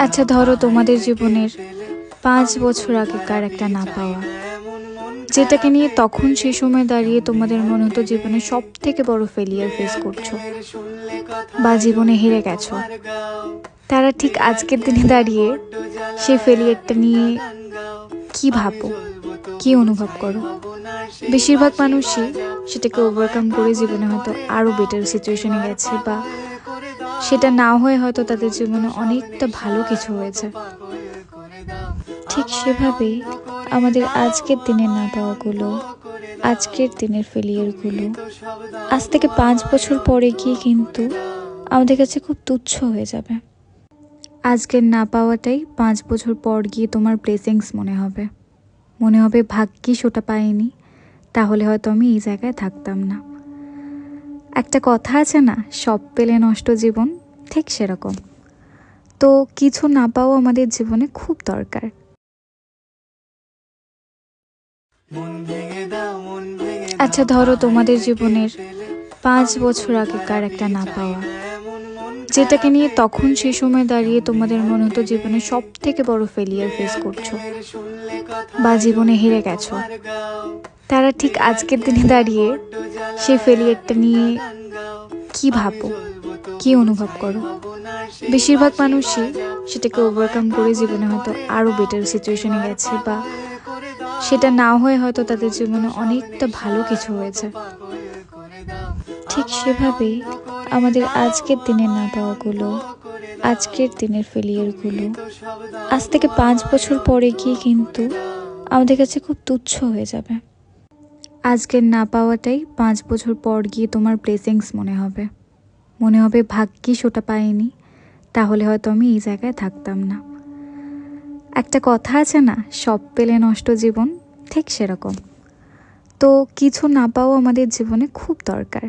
আচ্ছা ধরো তোমাদের জীবনের 5 বছর আগেকার একটা না পাওয়া, যেটাকে নিয়ে তখন সেই সময় দাঁড়িয়ে তোমাদের মনে হতো জীবনে সব থেকে বড় ফেলিয়ার ফেস করছো বা জীবনে হেরে গেছো। তারা ঠিক আজকের দিনে দাঁড়িয়ে সেই ফেলিয়ারটা নিয়ে কি ভাবো, কি অনুভব করো? বেশিরভাগ মানুষই সেটাকে ওভারকাম করে জীবনে হয়তো আরো বেটার সিচুয়েশনে গেছে, বা সেটা না হয়ে হয়তো তাদের জীবনে অনেকটা ভালো কিছু হয়েছে। ঠিক সেভাবেই আমাদের আজকের দিনের না পাওয়াগুলো, আজকের দিনের ফেলিয়ারগুলো আজ থেকে 5 বছর পরে গিয়ে কিন্তু আমাদের কাছে খুব তুচ্ছ হয়ে যাবে। আজকের না পাওয়াটাই 5 বছর পর গিয়ে তোমার ব্লেসিংস মনে হবে। মনে হবে ভাগ্যিস ওটা পাইনি, তাহলে হয়তো আমি এই জায়গায় থাকতাম না। একটা কথা আছে না, সব পেলে নষ্ট জীবন, ঠিক সেরকম। তো কিছু না পাওয়া আমাদের জীবনে খুব দরকার। আচ্ছা ধরো তোমাদের জীবনের 5 বছর আগেকার একটা না পাওয়া, যেটাকে নিয়ে তখন সেই সময় দাঁড়িয়ে তোমাদের মনে হতো জীবনে সব থেকে বড় ফেলিয়ার ফেস করছো বা জীবনে হেরে গেছো। তারা ঠিক আজকের দিনে দাঁড়িয়ে সেই ফেলিয়ারটা নিয়ে কি ভাবো, কি অনুভব করো? বেশিরভাগ মানুষই সেটাকে ওভারকাম করে জীবনে হয়তো আরো বেটার সিচুয়েশনে গেছে, বা সেটা না হয়ে হয়তো তাদের জীবনে অনেকটা ভালো কিছু হয়েছে। ঠিক সেভাবেই আমাদের আজকের দিনের না পাওয়াগুলো, আজকের দিনের ফেলিয়ারগুলো আজ থেকে 5 বছর পরে গিয়ে কিন্তু আমাদের কাছে খুব তুচ্ছ হয়ে যাবে। আজকের না পাওয়াটাই 5 বছর পর গিয়ে তোমার ব্লেসিংস মনে হবে। মনে হবে ভাগ্যিস ওটা পাইনি, তাহলে হয়তো আমি এই জায়গায় থাকতাম না। একটা কথা আছে না, সব পেলে নষ্ট জীবন, ঠিক সেরকম। তো কিছু না পাওয়া আমাদের জীবনে খুব দরকার।